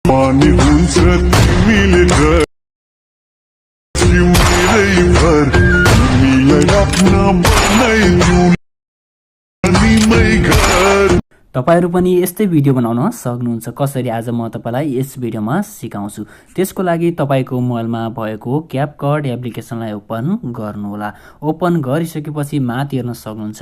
पानी हुन्छ तिमीले घर तिमीलाई भर तिमीलाई राख्न बनाइदिउ निमै घर। तपाईहरु पनि यस्तै भिडियो बनाउन सक्नुहुन्छ। कसरी आज म तपाईलाई यस भिडियोमा सिकाउँछु। त्यसको लागि तपाईको मोबाइलमा भएको क्यापकट एप्लिकेसनलाई ओपन गर्नुहोला। ओपन गरिसकेपछि माथि हेर्न सक्नुहुन्छ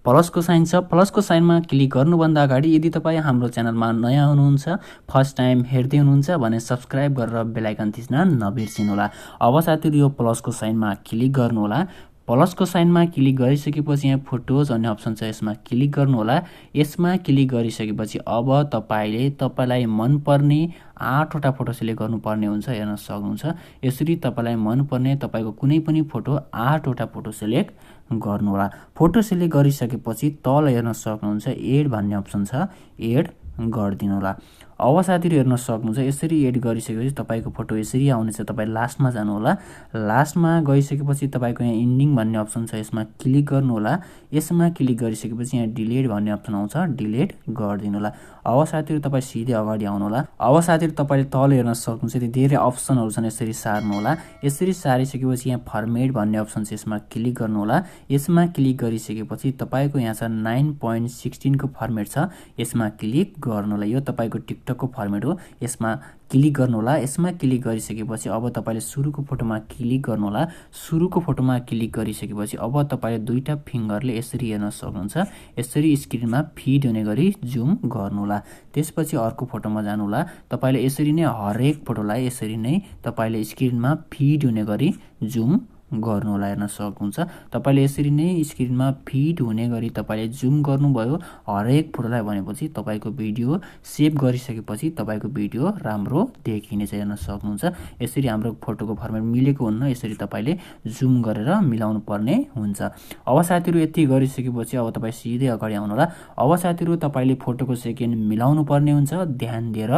प्लसको साइन छ। प्लसको साइनमा क्लिक गर्नुभन्दा अगाडि यदि तपाई हाम्रो च्यानलमा नयाँ हुनुहुन्छ, फर्स्ट टाइम हेर्दै हुनुहुन्छ भने सब्स्क्राइब गरेर बेल आइकन थिच्न नबिर्सिनुहोला। अब साथीहरु यो प्लसको साइनमा क्लिक गर्नुहोला। प्लसको साइनमा क्लिक गरिसकेपछि यहाँ फोटोज भन्ने अप्सन छ, यसमा क्लिक गर्नुहोला। यसमा क्लिक गरिसकेपछि अब तपाईलाई मनपर्ने 8 वटा फोटो सिलेक्ट गर्नुपर्ने हुन्छ। हेर्न सक्नुहुन्छ यसरी तपाईलाई मनपर्ने तपाईको कुनै पनि फोटो 8 वटा फोटो सिलेक्ट गर्नुहोला। फोटो सिलेक्ट गरिसकेपछि तल हेर्न सक्नुहुन्छ एड भन्ने अप्सन छ, एड गरिदिनु होला। अब साथीहरु हेर्न सक्नुहुन्छ यसरी एड गरिसकेपछि तपाईको फोटो यसरी आउनेछ। तपाई लास्टमा जानु होला। लास्टमा गइसकेपछि तपाईको यहाँ एन्डिङ भन्ने अप्सन छ, यसमा क्लिक गर्नु होला। यसमा क्लिक गरिसकेपछि यहाँ डिलिट भन्ने अप्सन आउँछ, डिलिट गरिदिनु होला। अब साथीहरु तपाई सिधै अगाडि आउनु होला। अब साथीहरु तपाईले तल हेर्न सक्नुहुन्छ यति धेरै अप्सनहरु छन्, यसरी सार्नु होला। यसरी सारिसकेपछि यहाँ फर्मेट भन्ने अप्सन छ, यसमा क्लिक गर्नु होला। यसमा क्लिक गरिसकेपछि तपाईको यहाँ छ 9.16 को फर्मेट छ, यसमा क्लिक गर्नु होला। यो तपाईको टिकटक को फर्मेट हो, यसमा क्लिक गर्नु होला। यसमा क्लिक गरिसकेपछि अब तपाईले सुरुको फोटोमा क्लिक गर्नु होला। सुरुको फोटोमा क्लिक गरिसकेपछि अब तपाईले दुईटा फिंगरले यसरी हेर्न सक्नुहुन्छ, यसरी स्क्रिनमा फिड हुने गरी जुम गर्नु होला। त्यसपछि अर्को फोटोमा जानु होला। तपाईले यसरी नै हरेक फोटोलाई यसरी नै तपाईले स्क्रिनमा फिड हुने गरी जुम गर्नु होला। हेर्न सक्नुहुन्छ तपाईले यसरी नै स्क्रिनमा फिड हुने गरी तपाईले जुम गर्नुभयो हरेक फोटोलाई भनेपछि तपाईको भिडियो सेभ गरिसकेपछि तपाईको भिडियो राम्रो देखिने छ। हेर्न सक्नुहुन्छ यसरी हाम्रो फोटोको फर्मेट मिलेको हुन्न, यसरी तपाईले जुम गरेर मिलाउनु पर्ने हुन्छ। अब साथीहरु यति गरिसकेपछि अब तपाई सिधै अगाडि आउनु होला। अब साथीहरु तपाईले फोटोको सेकेन्ड मिलाउनु पर्ने हुन्छ, ध्यान दिएर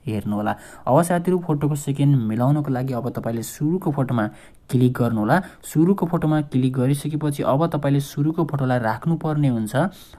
हेर्नु होला। अब साथीहरु फोटोको सेकेन्ड मिलाउनको लागि अब तपाईले सुरुको फोटोमा क्लिक गर्नु होला। सुरुको फोटोमा क्लिक गरिसकेपछि अब तपाईले सुरुको फोटोलाई राख्नु पर्ने हुन्छ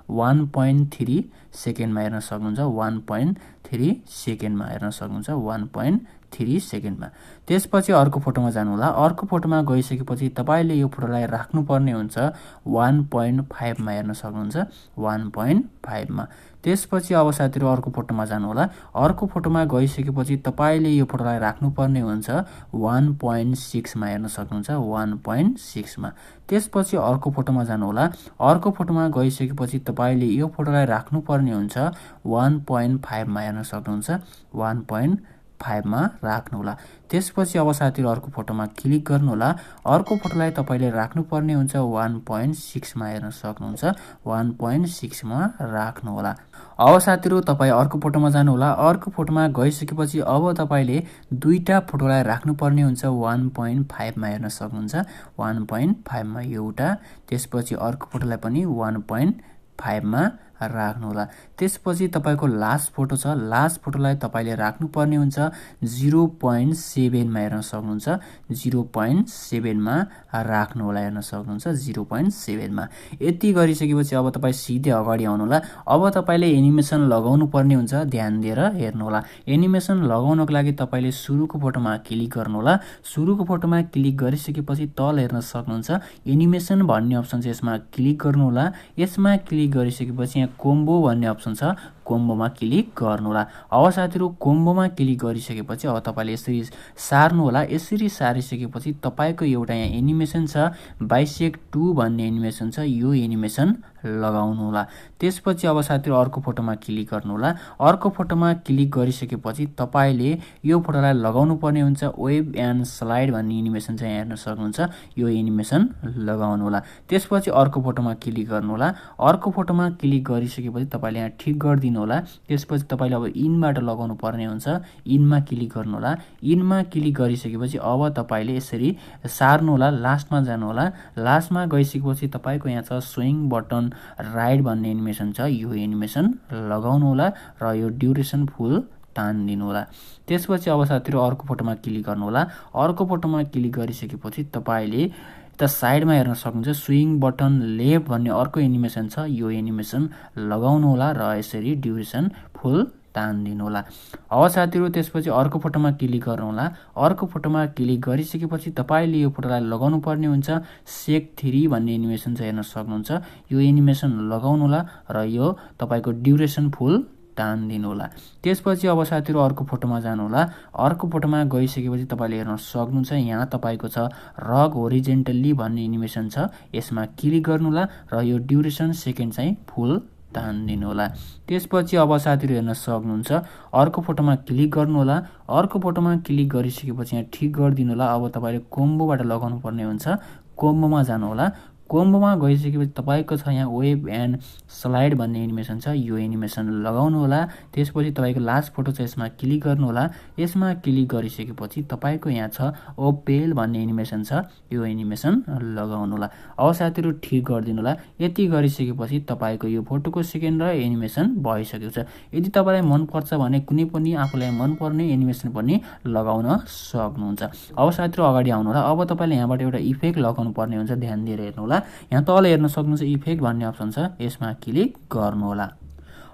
1.3 सेकेन्डमा। हेर्न सक्नुहुन्छ 1.3 सेकेन्डमा, हेर्न सक्नुहुन्छ 1.3 सेकेन्डमा। त्यसपछि अर्को फोटोमा जानु होला। अर्को फोटोमा गइसकेपछि तपाईले यो फोटोलाई राख्नु पर्ने हुन्छ 1.5 मा। हेर्न सक्नुहुन्छ 1.5 मा। त्यसपछि अब साथीहरु अर्को फोटोमा जानु होला। अर्को फोटोमा गइसकेपछि तपाईले यो फोटोलाई राख्नु पर्ने हुन्छ 1.6 मा। हेर्न सक्नुहुन्छ 1.6 मा। त्यसपछि अर्को फोटोमा जानु होला। अर्को फोटोमा गइसकेपछि तपाईले यो फोटोलाई राख्नु पर्ने हुन्छ 1.5 मा। हेर्न सक्नुहुन्छ 1.5 मा राख्नु होला। त्यसपछि अब साथीहरु अर्को फोटोमा क्लिक गर्नु होला। अर्को फोटोलाई तपाईले राख्नु पर्ने हुन्छ 1.6 मा। हेर्न सक्नुहुन्छ 1.6 मा राख्नु होला। अब साथीहरु तपाई अर्को फोटोमा जानु होला। अर्को फोटोमा गइसकेपछि अब तपाईले दुईटा फोटोलाई राख्नु पर्ने हुन्छ 1.5 मा। हेर्न सक्नुहुन्छ 1.5 मा एउटा। त्यसपछि अर्को फोटोलाई पनि 1.5 मा राख्नु होला। त्यसपछि तपाईको लास्ट फोटो छ, लास्ट फोटोलाई तपाईले राख्नु पर्ने हुन्छ 0.7 मा। हेर्न सक्नुहुन्छ 0.7 मा राख्नु होला। हेर्न सक्नुहुन्छ 0.7 मा। यति गरिसकेपछि अब तपाई सिधै अगाडि आउनु होला। अब तपाईले एनिमेसन लगाउनु पर्ने हुन्छ, ध्यान दिएर हेर्नु होला। एनिमेसन लगाउनको लागि तपाईले सुरुको फोटोमा क्लिक गर्नु होला। सुरुको फोटोमा क्लिक गरिसकेपछि तल हेर्न सक्नुहुन्छ एनिमेसन भन्ने अप्सन छ, यसमा क्लिक गर्नु होला। यसमा क्लिक गरिसकेपछि कोम्बो भन्ने अप्सन छ, कोम्बोमा क्लिक गर्नु होला। अब साथीहरु कोम्बोमा क्लिक गरिसकेपछि अब तपाईले यसरी सार्नु होला। यसरी सारिसकेपछि तपाईको एउटा यहाँ एनिमेसन छ, बाइसेक्ट 2 भन्ने एनिमेसन छ, यो एनिमेसन लगाउनु होला। त्यसपछि अब साथीहरु अर्को फोटोमा क्लिक गर्नु होला। अर्को फोटोमा क्लिक गरिसकेपछि तपाईले यो फोटोलाई लगाउनु पर्ने हुन्छ वेब एन्ड स्लाइड भन्ने एनिमेसन छ, यहाँ हेर्न सक्नुहुन्छ यो एनिमेसन लगाउनु होला। त्यसपछि अर्को फोटोमा क्लिक गर्नु होला। अर्को फोटोमा क्लिक गरिसकेपछि तपाईले यहाँ ठिक गर्दिनु होला। त्यसपछि तपाईले अब इनबाट लगाउनु पर्ने हुन्छ, इनमा क्लिक गर्नु होला। इनमा क्लिक गरिसकेपछि अब तपाईले यसरी सार्नु होला। लास्टमा जानु होला। लास्टमा गइसकेपछि तपाईको यहाँ छ स्विङ बटन राइट भन्ने एनिमेसन छ, यो एनिमेसन लगाउनु होला र यो ड्युरेसन फुल तान्दिनु होला। त्यसपछि अब साथीहरु अर्को फोटोमा क्लिक गर्नु होला। अर्को फोटोमा क्लिक गरिसकेपछि तपाईले त साइडमा हेर्न सक्नुहुन्छ स्विङ बटन लेफ्ट भन्ने अर्को एनिमेसन छ, यो एनिमेसन लगाउनु होला र यसरी ड्युरेसन फुल तान्दिनु होला। अब साथीहरु त्यसपछि अर्को फोटोमा क्लिक गर्नु होला। अर्को फोटोमा क्लिक गरिसकेपछि तपाईले यो फोटोलाई लगाउनु पर्ने हुन्छ। सेक 3 भन्ने एनिमेसन छ, हेर्न सक्नुहुन्छ। यो एनिमेसन लगाउनु होला र यो तपाईको ड्युरेसन फुल तान्दिनु होला। त्यसपछि अब साथीहरु अर्को फोटोमा जानु होला। अर्को फोटोमा गइसकेपछि तपाईले हेर्न सक्नुहुन्छ यहाँ तपाईको छ रग होरिजेन्टली भन्ने एनिमेसन छ, यसमा क्लिक गर्नु होला र यो ड्युरेसन सेकेन्ड चाहिँ फुल तान्दिनु होला। त्यसपछि अब साथीहरु हेर्न सक्नुहुन्छ अर्को फोटोमा क्लिक गर्नु होला। अर्को फोटोमा क्लिक गरिसकेपछि यहाँ ठिक गरिदिनु होला। अब तपाईले कोम्बोबाट लगाउनु पर्ने हुन्छ। कोम्बोमा जानु होला। कोम्बोमा गइसकेपछि तपाईको छ यहाँ वेभ एन्ड स्लाइड भन्ने एनिमेसन छ, यो एनिमेसन लगाउनु होला। त्यसपछि तपाईको लास्ट फोटो छ, यसमा क्लिक गर्नु होला। यसमा क्लिक गरिसकेपछि तपाईको यहाँ छ ओपेल भन्ने एनिमेसन छ, यो एनिमेसन लगाउनु होला। अब साथीहरु ठिक गरिदिनु होला। यति गरिसकेपछि तपाईको यो फोटोको सेकेन्ड र एनिमेसन भइसकेको छ। यदि तपाईलाई मन पर्छ भने कुनै पनि आफुलाई मन पर्ने एनिमेसन पनि लगाउन सक्नुहुन्छ। अब साथीहरु अगाडि आउनु होला। अब तपाईले यहाँबाट एउटा इफेक्ट लगाउनु पर्ने हुन्छ, ध्यान दिएर हेर्नु होला। यहाँ तल हेर्न सक्नुहुन्छ इफेक्ट भन्ने अप्सन छ, यसमा क्लिक गर्नु होला।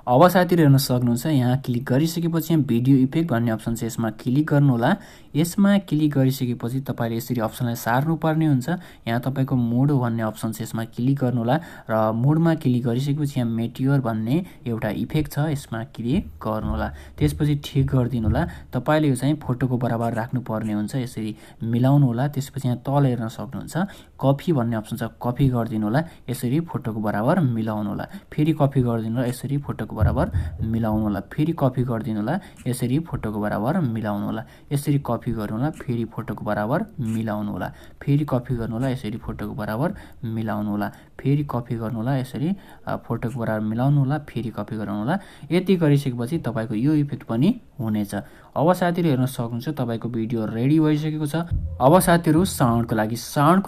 अब साथीहरु हेर्न सक्नुहुन्छ यहाँ क्लिक गरिसकेपछि यहाँ भिडियो इफेक्ट भन्ने अप्सन छ, यसमा क्लिक गर्नु होला। यसमा क्लिक गरिसकेपछि तपाईले यसरी अप्सनलाई सार्नु पर्ने हुन्छ। यहाँ तपाईको मोड भन्ने अप्सन छ, यसमा क्लिक गर्नु होला र मोडमा क्लिक गरिसकेपछि यहाँ मेटियोर भन्ने एउटा इफेक्ट छ, यसमा क्लिक गर्नु होला। त्यसपछि ठिक गरिदिनु होला। तपाईले यो चाहिँ फोटोको बराबर राख्नु पर्ने हुन्छ, यसरी मिलाउनु होला। त्यसपछि यहाँ तल हेर्न सक्नुहुन्छ कपी भन्ने अप्सन छ, कपी गरिदिनु होला। यसरी फोटोको बराबर मिलाउनु होला। फेरि कपी गरिदिनु होला, यसरी फोटोको बराबर मिलाउनु होला। फेरि कपी गरिदिनु होला, यसरी फोटोको बराबर मिलाउनु होला। यसरी कपी गर्नु होला, फेरि फोटोको बराबर मिलाउनु होला। फेरि कपी गर्नु होला, यसरी फोटोको बराबर मिलाउनु होला। फेरि कपी गर्नु होला, यसरी फोटोको बराबर मिलाउनु होला। फेरि कपी गर्नु होला। यति गरिसकेपछि तपाईको यो इफेक्ट पनि हुनेछ। अब साथीहरु हेर्न सक्नुहुन्छ तपाईको भिडियो रेडी भइसकेको छ। अब साथीहरु साउन्डको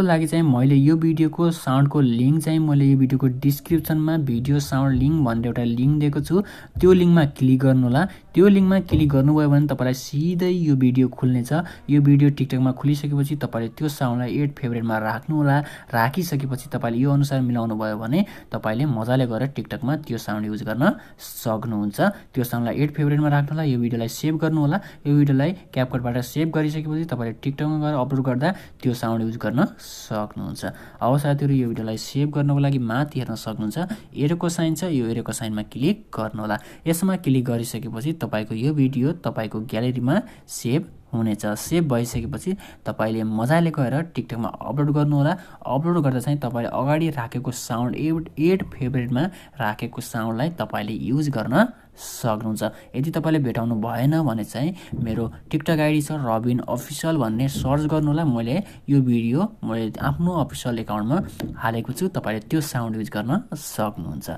लागि चाहिँ मैले यो भिडियोको साउन्डको लिंक चाहिँ मैले यो भिडियोको डिस्क्रिप्सनमा भिडियो साउन्ड लिंक भनेर एउटा लिंक दिएको छु, त्यो लिंकमा क्लिक गर्नु होला। त्यो लिंकमा क्लिक गर्नुभयो भने तपाईलाई सिधै यो भिडियो खुल्नेछ। यो भिडियो टिकटकमा खुलिसकेपछि तपाईले त्यो साउन्डलाई एड फेभरेटमा राख्नु होला। राखिसकेपछि तपाईले यो अनुसार मिलाउनु भयो भने तपाईले मजाले गएर टिकटकमा त्यो साउन्ड युज गर्न सक्नुहुन्छ। त्यो साउन्डलाई एड फेभरेटमा राख्नु होला। यो भिडियोलाई सेभ गर्नु होला। यो भिडियोलाई क्यापकटबाट सेभ गरिसकेपछि तपाईले टिकटकमा गएर अपलोड गर्दा त्यो साउन्ड युज गर्न सक्नुहुन्छ। अब साथीहरु यो भिडियोलाई सेभ गर्नको लागि माथि हेर्न सक्नुहुन्छ एरोको साइन छ, यो एरोको साइनमा क्लिक गर्नु होला। यसमा क्लिक गरिसकेपछि तपाईको यो भिडियो तपाईको ग्यालेरीमा सेभ हुनेछ। सेभ भइसकेपछि तपाईले मजाले गएर टिकटकमा अपलोड गर्नु होला। अपलोड गर्दा चाहिँ तपाईले अगाडि राखेको साउन्ड एड फेभरेटमा राखेको साउन्डलाई तपाईले युज गर्न सक्नुहुन्छ। यदि तपाईले भेटाउनु भएन भने चाहिँ मेरो टिकटक आइडी छ रबिन अफिसियल भन्ने सर्च गर्नु होला। मैले यो भिडियो मैले आफ्नो अफिसियल एकाउन्टमा हालेको छु, तपाईले त्यो साउन्ड युज गर्न सक्नुहुन्छ।